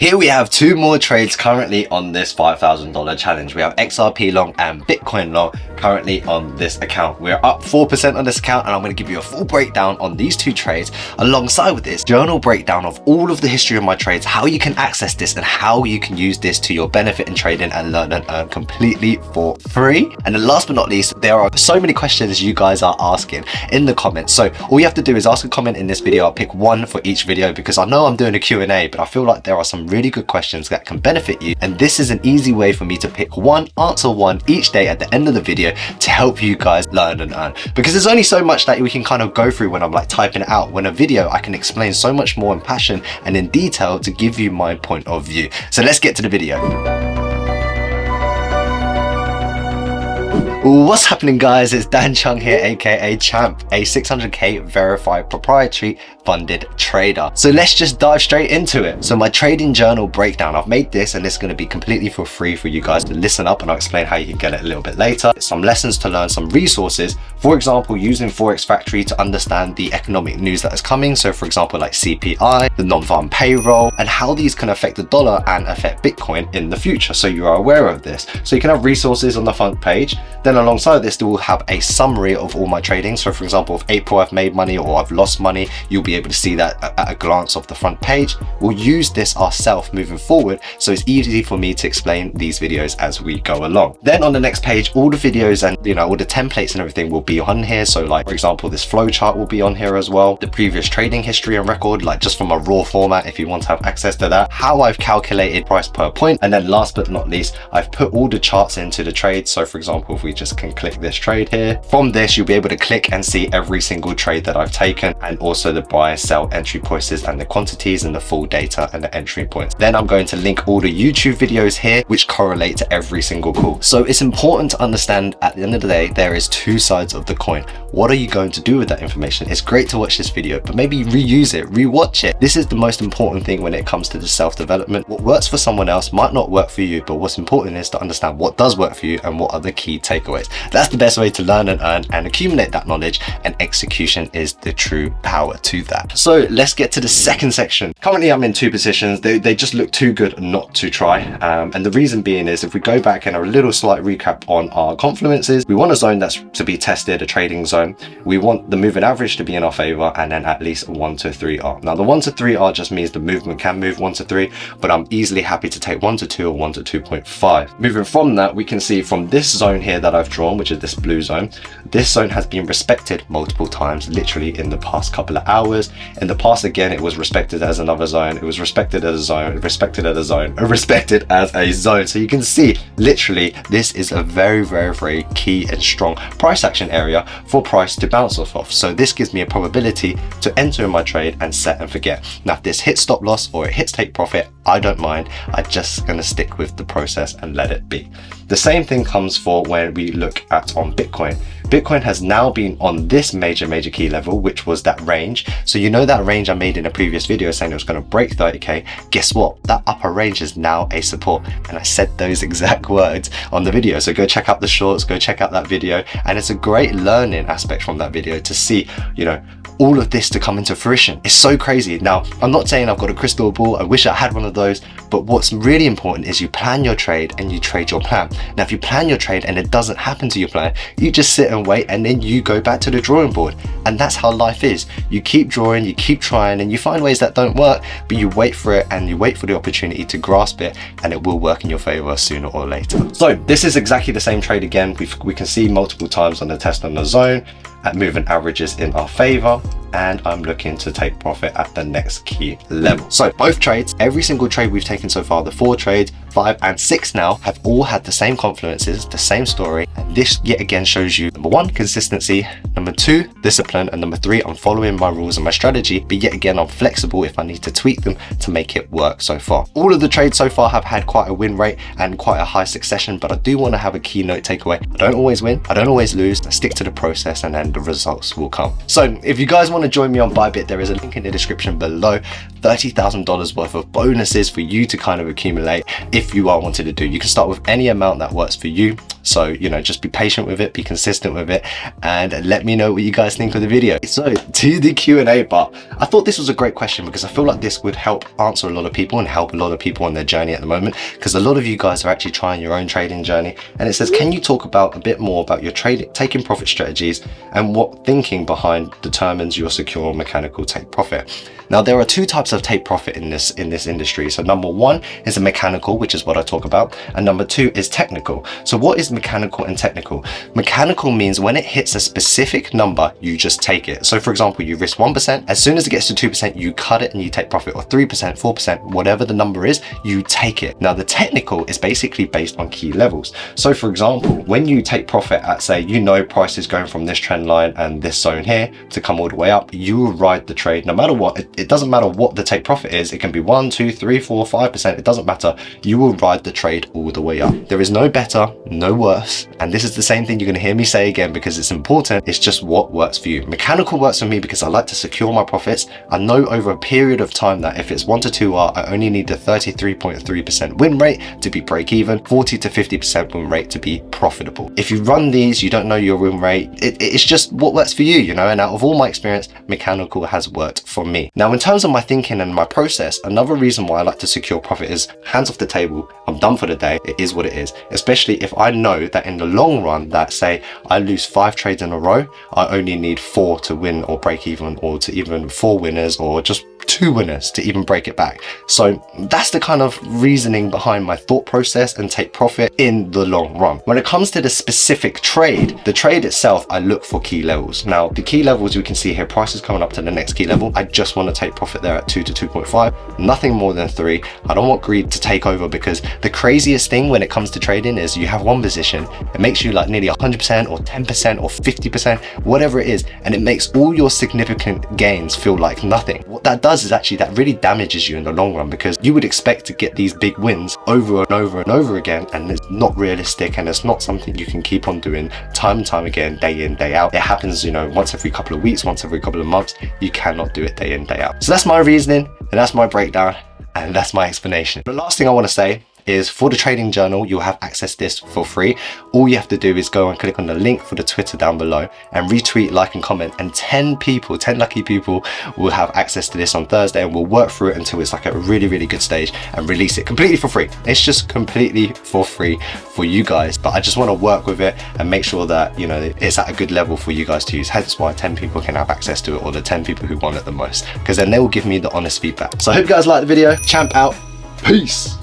Here we have two more trades currently on this $5,000 challenge. We have XRP long and Bitcoin long currently on this account. We're up 4% on this account, and I'm going to give you a full breakdown on these two trades alongside with this journal breakdown of all of the history of my trades, how you can access this and how you can use this to your benefit in trading and learn and earn completely for free. And then last but not least, there are so many questions you guys are asking in the comments. So all you have to do is ask a comment in this video. I'll pick one for each video because I know I'm doing a Q&A, but I feel like there are some really good questions that can benefit you, and this is an easy way for me to pick one, answer one each day at the end of the video to help you guys learn and earn, because there's only so much that we can kind of go through when I'm like typing it out. When a video, I can explain so much more in passion and in detail to give you my point of view. So let's get to the video. What's happening, guys? It's Dan Chung here, aka Champ, a 600k verified proprietary funded trader. So let's just dive straight into it. So my trading journal breakdown, I've made this, and it's going to be completely for free for you guys to listen up, and I'll explain how you can get it a little bit later. Some lessons to learn, some resources, for example, using Forex Factory to understand the economic news that is coming. So for example, like CPI, the non-farm payroll, and how these can affect the dollar and affect Bitcoin in the future, so you are aware of this. So you can have resources on the front page. Then alongside this, we'll have a summary of all my trading. So for example, if April I've made money or I've lost money, you'll be able to see that at a glance of the front page. We'll use this ourselves moving forward, so it's easy for me to explain these videos as we go along. Then on the next page, all the videos and all the templates and everything will be on here. So like, for example, this flow chart will be on here as well, the previous trading history and record, like just from a raw format if you want to have access to that, how I've calculated price per point, and then last but not least, I've put all the charts into the trade. So for example, if we just can click this trade here, from this you'll be able to click and see every single trade that I've taken, and also the buy, sell, entry prices and the quantities and the full data and the entry points. Then I'm going to link all the YouTube videos here which correlate to every single call. So it's important to understand, at the end of the day, there is two sides of the coin. What are you going to do with that information? It's great to watch this video, but maybe reuse it, rewatch it. This is the most important thing when it comes to the self-development. What works for someone else might not work for you, but what's important is to understand what does work for you and what are the key takeaways. That's the best way to learn and earn and accumulate that knowledge, and execution is the true power to that. So let's get to the second section. Currently I'm in two positions. They just look too good not to try, and the reason being is, if we go back and a little slight recap on our confluences, we want a zone that's to be tested, a trading zone. We want the moving average to be in our favor, and then at least 1 to 3R. Now the 1 to 3R just means the movement can move 1 to 3, but I'm easily happy to take 1 to 2 or 1 to 2.5. Moving from that, we can see from this zone here that I've drawn, which is this blue zone, this zone has been respected multiple times, literally in the past couple of hours. In the past, again, it was respected as another zone, it was respected as a zone, respected as a zone, respected as a zone. So you can see, literally, this is a very, very, very key and strong price action area for price to bounce off of. So this gives me a probability to enter in my trade and set and forget. Now if this hits stop loss or it hits take profit, I don't mind. I'm just gonna stick with the process and let it be. The same thing comes for when we look at on Bitcoin. Bitcoin has now been on this major key level, which was that range. So you know that range I made in a previous video saying it was going to break 30k. Guess what? That upper range is now a support, and I said those exact words on the video. So go check out the shorts, go check out that video, and it's a great learning aspect from that video to see, all of this to come into fruition. It's so crazy. Now, I'm not saying I've got a crystal ball. I wish I had one of those, but what's really important is you plan your trade and you trade your plan. Now, if you plan your trade and it doesn't happen to your plan, you just sit and wait, and then you go back to the drawing board. And that's how life is. You keep drawing, you keep trying, and you find ways that don't work, but you wait for it and you wait for the opportunity to grasp it, and it will work in your favor sooner or later. So this is exactly the same trade again. We can see multiple times on the test on the zone at moving averages in our favor, and I'm looking to take profit at the next key level. So both trades, every single trade we've taken so far, the 4 trades, 5 and 6 now, have all had the same confluences, the same story, and this yet again shows you, number 1, consistency, number 2, discipline, and number 3, I'm following my rules and my strategy, but yet again I'm flexible if I need to tweak them to make it work so far. All of the trades so far have had quite a win rate and quite a high succession, but I do want to have a keynote takeaway. I don't always win, I don't always lose, I stick to the process, and then the results will come. So if you guys want to join me on Bybit, there is a link in the description below. $30,000 worth of bonuses for you to kind of accumulate if you are wanting to do. You can start with any amount that works for you. So, you know, just be patient with it, be consistent with it, and let me know what you guys think of the video. So to the Q&A part, I thought this was a great question because I feel like this would help answer a lot of people and help a lot of people on their journey at the moment, because a lot of you guys are actually trying your own trading journey. And it says, can you talk about a bit more about your trading, taking profit strategies, and what thinking behind determines your secure mechanical take profit? Now, there are two types of take profit in this industry. So number one is a mechanical, which is what I talk about, and number two is technical. So what is mechanical and technical? Mechanical means when it hits a specific number, you just take it. So for example, you risk 1%, as soon as it gets to 2%, you cut it and you take profit, or 3%, 4%, whatever the number is, you take it. Now the technical is basically based on key levels. So for example, when you take profit at, say, you know, price is going from this trend line and this zone here to come all the way up, you will ride the trade no matter what. It doesn't matter what the take profit is. It can be 1, 2, 3, 4, 5%. It doesn't matter. You will ride the trade all the way up. There is no better, no worse. And this is the same thing you're going to hear me say again because it's important. It's just what works for you. Mechanical works for me because I like to secure my profits. I know over a period of time that if it's 1 to 2R, I only need a 33.3% win rate to be break even, 40 to 50% win rate to be profitable. If you run these, you don't know your win rate. It's just what works for you, you know, and out of all my experience, mechanical has worked for me. Now, in terms of my thinking and my process, another reason why I like to secure profit is hands off the table. I'm done for the day. It is what it is, especially if I know that in the long run that, say, I lose 5 trades in a row, I only need 4 to win or break even, or to even 4 winners, or just 2 winners to even break it back. So that's the kind of reasoning behind my thought process and take profit in the long run. When it comes to the specific trade, the trade itself, I look for key levels. Now the key levels, we can see here, price is coming up to the next key level. I just want to take profit there at 2 to 2.5, nothing more than 3. I don't want greed to take over, because the craziest thing when it comes to trading is you have one position, it makes you like nearly 100% or 10% or 50%, whatever it is, and it makes all your significant gains feel like nothing. What that does is actually that really damages you in the long run, because you would expect to get these big wins over and over and over again, and it's not realistic, and it's not something you can keep on doing time and time again, day in, day out. It happens, you know, once every couple of weeks, once every couple of months. You cannot do it day in, day out. So that's my reasoning, and that's my breakdown, and that's my explanation. The last thing I want to say is, for the trading journal, you'll have access to this for free. All you have to do is go and click on the link for the Twitter down below and retweet, like, and comment, and 10 lucky people will have access to this on Thursday, and we'll work through it until it's like a really, really good stage and release it completely for free. It's just completely for free for you guys, but I just want to work with it and make sure that, you know, it's at a good level for you guys to use. Hence why 10 people can have access to it, or the 10 people who want it the most, because then they will give me the honest feedback. So I hope you guys liked the video. Champ out. Peace.